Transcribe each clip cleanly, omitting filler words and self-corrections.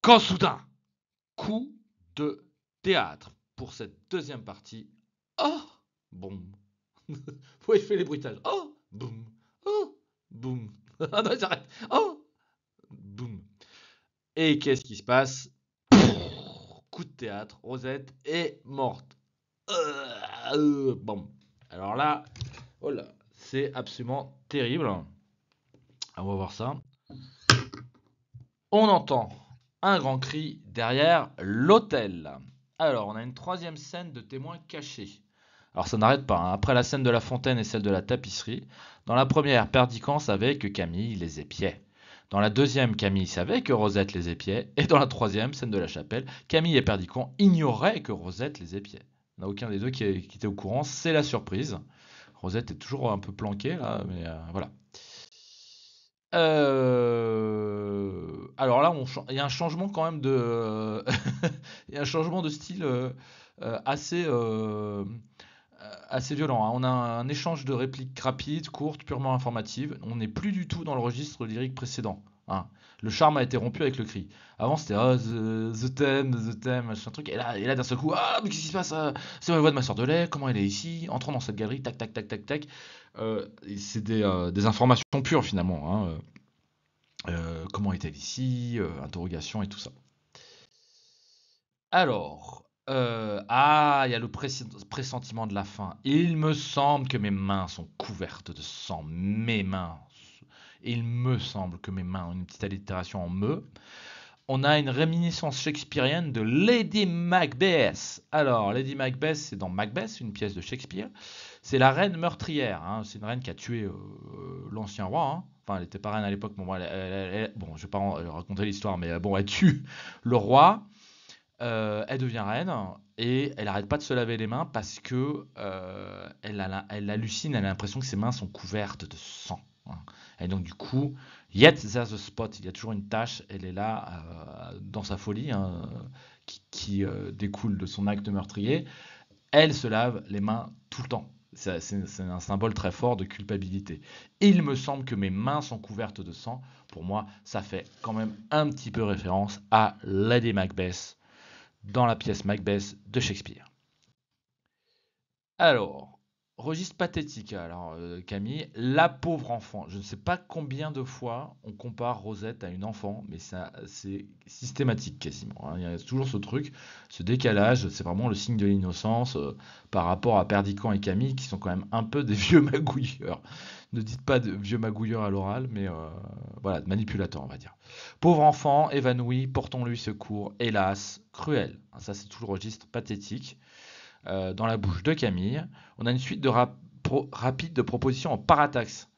Quand soudain, coup de théâtre pour cette deuxième partie. Oh, boum. Ouais, je fais les bruitages. Oh, boum. Oh, boum. Ah non, j'arrête. Oh, boum. Et qu'est-ce qui se passe? Coup de théâtre, Rosette est morte. Bon. Alors là, oh là, c'est absolument terrible. On va voir ça. On entend un grand cri derrière l'hôtel. Alors, on a une troisième scène de témoins cachés. Alors, ça n'arrête pas, hein. Après la scène de la fontaine et celle de la tapisserie, dans la première, Perdican savait que Camille les épiait. Dans la deuxième, Camille savait que Rosette les épiait. Et dans la troisième, scène de la chapelle, Camille et Perdican ignoraient que Rosette les épiait. Il n'y en a aucun des deux qui était au courant, c'est la surprise. Rosette est toujours un peu planquée là, mais voilà. Alors là, il y a un changement quand même de, il y a un changement de style assez, assez violent, hein. On a un échange de répliques rapides, courtes, purement informatives. On n'est plus du tout dans le registre lyrique précédent, hein. Le charme a été rompu avec le cri. Avant, c'était ah, the thème, machin truc. Et là d'un seul coup, ah, mais qu'est-ce qui se passe? C'est la voix de ma soeur de lait. Comment elle est ici? Entrons dans cette galerie. Tac, tac, tac, tac, tac. Et c'est des informations pures finalement, hein. Comment est-elle ici? Interrogation et tout ça. Alors, il y a le pressentiment de la fin. Il me semble que mes mains sont couvertes de sang. Mes mains. Il me semble que mes mains ont une petite allitération en me. On a une réminiscence shakespearienne de Lady Macbeth. Alors, Lady Macbeth, c'est dans Macbeth, une pièce de Shakespeare. C'est la reine meurtrière, hein. C'est une reine qui a tué l'ancien roi, hein. Enfin, elle était pas reine à l'époque. Bon, bon, je vais pas raconter l'histoire, mais bon, elle tue le roi. Elle devient reine et elle arrête pas de se laver les mains parce que elle hallucine, elle a l'impression que ses mains sont couvertes de sang, hein. Et donc du coup, yet there's a spot, il y a toujours une tache, elle est là dans sa folie, hein, qui découle de son acte meurtrier. Elle se lave les mains tout le temps. C'est un symbole très fort de culpabilité. Il me semble que mes mains sont couvertes de sang. Pour moi, ça fait quand même un petit peu référence à Lady Macbeth dans la pièce Macbeth de Shakespeare. Alors, registre pathétique. Alors, Camille, la pauvre enfant. Je ne sais pas combien de fois on compare Rosette à une enfant, mais ça, c'est systématique quasiment, hein. Il y a toujours ce truc, ce décalage. C'est vraiment le signe de l'innocence par rapport à Perdican et Camille, qui sont quand même un peu des vieux magouilleurs. Ne dites pas de vieux magouilleurs à l'oral, mais voilà, manipulateurs, on va dire. Pauvre enfant, évanoui, portons-lui secours, hélas, cruel. Ça, c'est tout le registre pathétique. Dans la bouche de Camille, on a une suite de rapides de propositions en parataxe.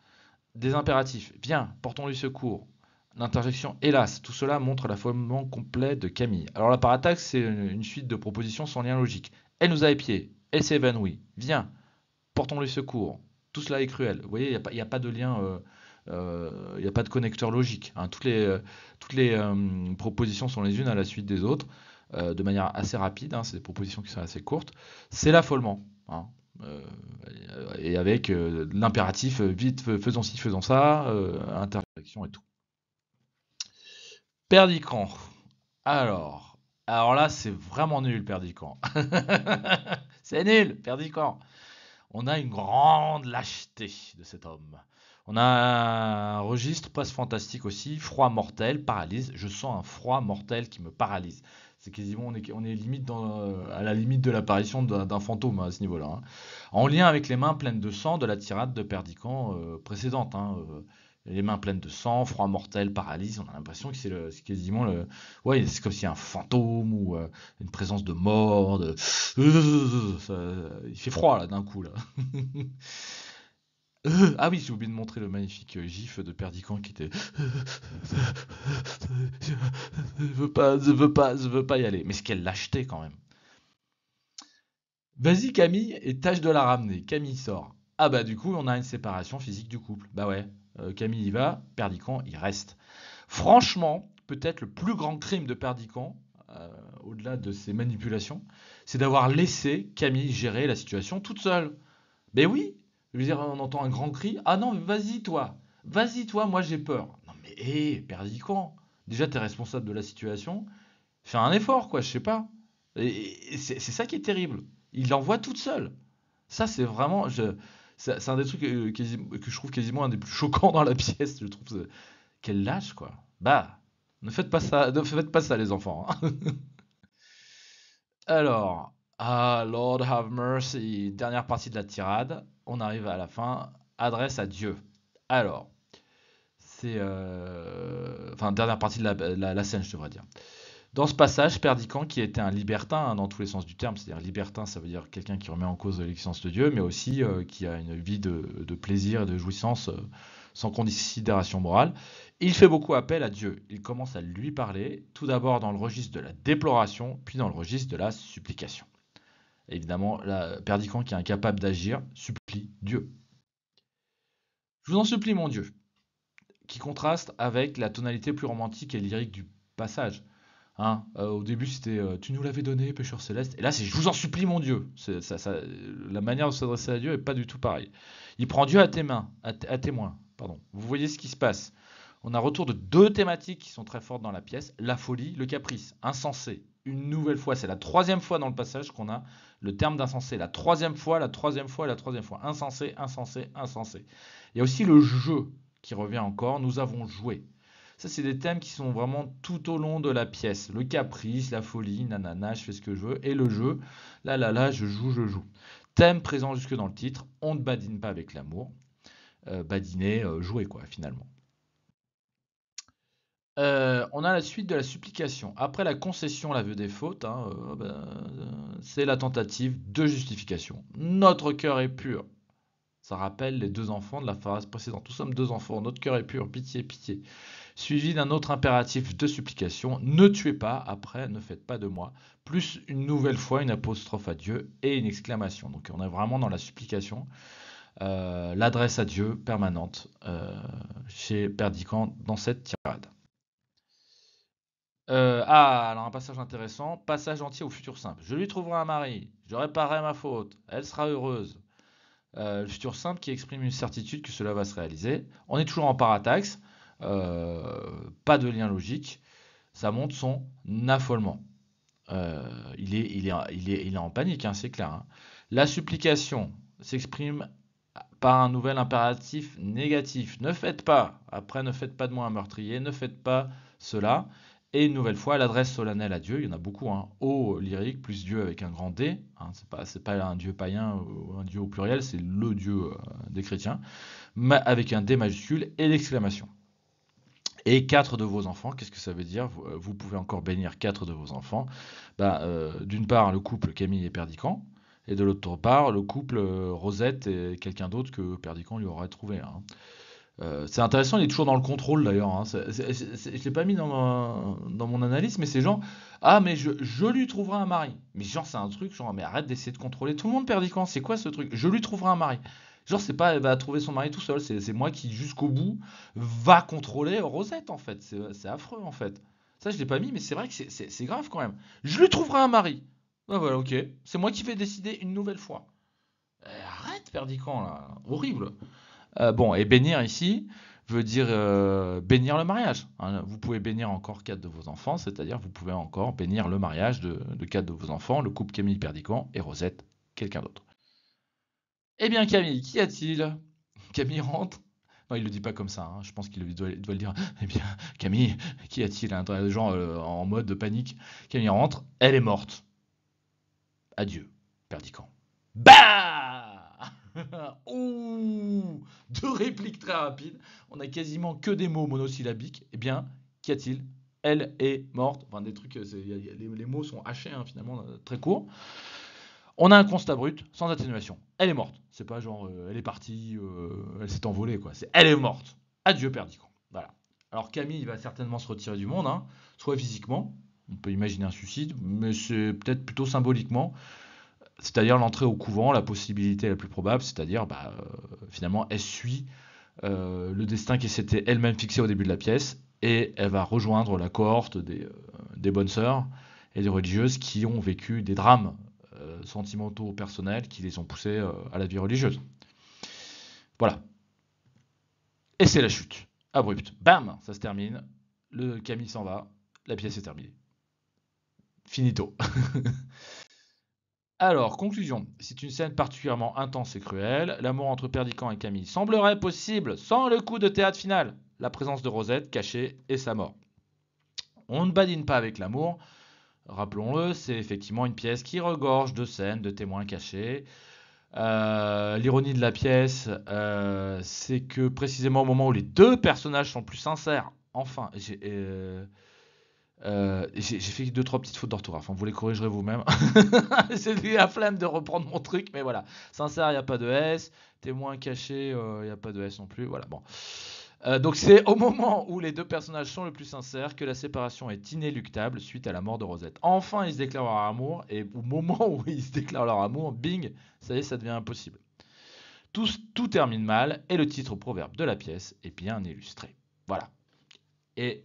Des impératifs, viens, portons-lui secours. L'interjection, hélas, tout cela montre l'affolement complet de Camille. Alors la parataxe, c'est une suite de propositions sans lien logique. Elle nous a épiés, elle s'est évanouie, viens, portons-lui secours. Tout cela est cruel. Vous voyez, il n'y a pas de lien, il n'y a pas de connecteur logique, hein. Toutes les propositions sont les unes à la suite des autres, de manière assez rapide, hein. C'est des propositions qui sont assez courtes. C'est l'affolement, hein. Euh, et avec l'impératif, vite, faisons ci, faisons ça, interjection et tout. Perdican. Alors là, c'est vraiment nul, Perdican. C'est nul, Perdican. On a une grande lâcheté de cet homme. On a un registre presque fantastique aussi, froid mortel, paralyse. Je sens un froid mortel qui me paralyse. C'est quasiment, on est limite à la limite de l'apparition d'un fantôme à ce niveau-là, hein. En lien avec les mains pleines de sang de la tirade de Perdican précédente, hein, les mains pleines de sang, froid mortel, paralyse. On a l'impression que c'est quasiment le, ouais, c'est comme si un fantôme ou une présence de mort. Il fait froid là d'un coup là. Ah oui, j'ai oublié de montrer le magnifique gif de Perdican qui était. Je veux pas, je veux pas, je veux pas y aller. Mais ce qu'elle lâcheté quand même. Vas-y Camille et tâche de la ramener. Camille sort. Ah bah du coup on a une séparation physique du couple. Bah ouais, Camille y va, Perdican il reste. Franchement, peut-être le plus grand crime de Perdican, au-delà de ses manipulations, c'est d'avoir laissé Camille gérer la situation toute seule. Ben oui, je veux dire, on entend un grand cri. Ah non, vas-y toi, moi j'ai peur. Non mais hé, Perdican, Déjà, tu es responsable de la situation. Fais un effort, quoi, je sais pas. Et c'est ça qui est terrible. Il l'envoie toute seule. Ça, c'est vraiment. C'est un des trucs que je trouve quasiment un des plus choquants dans la pièce. Je trouve qu'elle lâche, quoi. Bah, ne faites pas ça, les enfants, hein. Alors, ah, Lord have mercy. Dernière partie de la tirade. On arrive à la fin. Adresse à Dieu. Alors, enfin, dernière partie de la scène, je devrais dire. Dans ce passage, Perdiccas, qui était un libertin hein, dans tous les sens du terme, c'est-à-dire libertin, ça veut dire quelqu'un qui remet en cause l'existence de Dieu, mais aussi qui a une vie de plaisir et de jouissance sans considération morale. Il fait beaucoup appel à Dieu. Il commence à lui parler, tout d'abord dans le registre de la déploration, puis dans le registre de la supplication. Évidemment, Perdiccas, qui est incapable d'agir, supplie Dieu. Je vous en supplie, mon Dieu, qui contraste avec la tonalité plus romantique et lyrique du passage. Hein, au début, c'était tu nous l'avais donné, pécheur céleste. Et là, c'est je vous en supplie, mon Dieu. La manière de s'adresser à Dieu est pas du tout pareille. Il prend Dieu à tes mains, à témoin. Pardon. Vous voyez ce qui se passe. On a retour de deux thématiques qui sont très fortes dans la pièce la folie, le caprice, insensé. Une nouvelle fois, c'est la troisième fois dans le passage qu'on a le terme d'insensé. La troisième fois, la troisième fois, la troisième fois. Insensé, insensé, insensé. Il y a aussi le jeu qui revient encore. Nous avons joué. Ça, c'est des thèmes qui sont vraiment tout au long de la pièce. Le caprice, la folie, nanana, je fais ce que je veux. Et le jeu, là, je joue, je joue. Thème présent jusque dans le titre, on ne badine pas avec l'amour. Badiner, jouer, quoi, finalement. On a la suite de la supplication. Après la concession, l'aveu des fautes, hein, c'est la tentative de justification. Notre cœur est pur. Ça rappelle les deux enfants de la phrase précédente. Nous sommes deux enfants, notre cœur est pur, pitié, pitié. Suivi d'un autre impératif de supplication, ne tuez pas, après ne faites pas de moi. Plus une nouvelle fois une apostrophe à Dieu et une exclamation. Donc on est vraiment dans la supplication, l'adresse à Dieu permanente chez Perdiccas dans cette tirade. Alors un passage intéressant, passage entier au futur simple. Je lui trouverai un mari, je réparerai ma faute, elle sera heureuse. Le futur simple qui exprime une certitude que cela va se réaliser. On est toujours en parataxe, pas de lien logique. Ça montre son affolement. Il est en panique, hein, c'est clair, hein. La supplication s'exprime par un nouvel impératif négatif. Ne faites pas, après ne faites pas de moi un meurtrier, ne faites pas cela. Et une nouvelle fois, l'adresse solennelle à Dieu, il y en a beaucoup, hein. O lyrique plus Dieu avec un grand D, hein, c'est pas un Dieu païen ou un Dieu au pluriel, c'est le Dieu des chrétiens, avec un D majuscule et l'exclamation. Et quatre de vos enfants, qu'est-ce que ça veut dire? Vous pouvez encore bénir quatre de vos enfants. D'une part, le couple Camille et Perdiccas, et de l'autre part, le couple Rosette et quelqu'un d'autre que Perdiccas lui aurait trouvé, hein. C'est intéressant, il est toujours dans le contrôle d'ailleurs, hein. Je ne l'ai pas mis dans mon analyse, mais c'est genre, ah, mais je lui trouverai un mari. Mais genre, c'est un truc, genre, mais arrête d'essayer de contrôler tout le monde, Perdiccas, c'est quoi ce truc? Je lui trouverai un mari. Genre, c'est pas, elle va trouver son mari tout seul, c'est moi qui, jusqu'au bout, va contrôler Rosette, en fait. C'est affreux, en fait. Ça, je l'ai pas mis, mais c'est vrai que c'est grave quand même. Je lui trouverai un mari. Ah, voilà, ok. C'est moi qui vais décider une nouvelle fois. Arrête, Perdiccas, là. Horrible. Bon, et bénir ici veut dire bénir le mariage, hein. Vous pouvez bénir encore quatre de vos enfants, c'est-à-dire vous pouvez encore bénir le mariage de quatre de vos enfants, le couple Camille Perdiccas et Rosette, quelqu'un d'autre. Eh bien Camille, qu'y a-t-il? Camille rentre. Non, il le dit pas comme ça, hein. Je pense qu'il doit le dire. Eh bien Camille, qu'y a-t-il, hein, genre en mode de panique. Camille rentre, elle est morte. Adieu, Perdiccas. Bah Ouh, deux répliques très rapides. On a quasiment que des mots monosyllabiques. Eh bien, qu'y a-t-il? Elle est morte. Enfin, des trucs, les mots sont hachés, hein, finalement, très courts. On a un constat brut, sans atténuation. Elle est morte. C'est pas genre, elle est partie, elle s'est envolée, quoi. C'est elle est morte. Adieu, Perdiccas. Voilà. Alors Camille va certainement se retirer du monde, hein, soit physiquement, on peut imaginer un suicide, mais c'est peut-être plutôt symboliquement. C'est-à-dire l'entrée au couvent, la possibilité la plus probable, c'est-à-dire finalement elle suit le destin qui s'était elle-même fixé au début de la pièce et elle va rejoindre la cohorte des bonnes sœurs et des religieuses qui ont vécu des drames sentimentaux personnels qui les ont poussées à la vie religieuse. Voilà. Et c'est la chute. Abrupte. Bam, ça se termine. le Camille s'en va, la pièce est terminée. Finito. Alors, conclusion. C'est une scène particulièrement intense et cruelle. L'amour entre Perdiccas et Camille semblerait possible sans le coup de théâtre final. La présence de Rosette cachée et sa mort. On ne badine pas avec l'amour. Rappelons-le, c'est effectivement une pièce qui regorge de scènes, de témoins cachés. L'ironie de la pièce, c'est que précisément au moment où les deux personnages sont plus sincères, enfin, j'ai fait deux trois petites fautes d'orthographe, hein, vous les corrigerez vous-même. J'ai eu la flemme de reprendre mon truc, mais voilà. Sincère, il n'y a pas de S. Témoin caché, il n'y a pas de S non plus. Voilà, bon. Donc c'est au moment où les deux personnages sont le plus sincères que la séparation est inéluctable suite à la mort de Rosette. Enfin, ils se déclarent leur amour, et au moment où ils se déclarent leur amour, bing, ça y est, ça devient impossible. Tout termine mal, et le titre proverbe de la pièce est bien illustré. Voilà. Et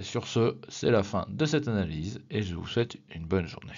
sur ce, c'est la fin de cette analyse, et je vous souhaite une bonne journée.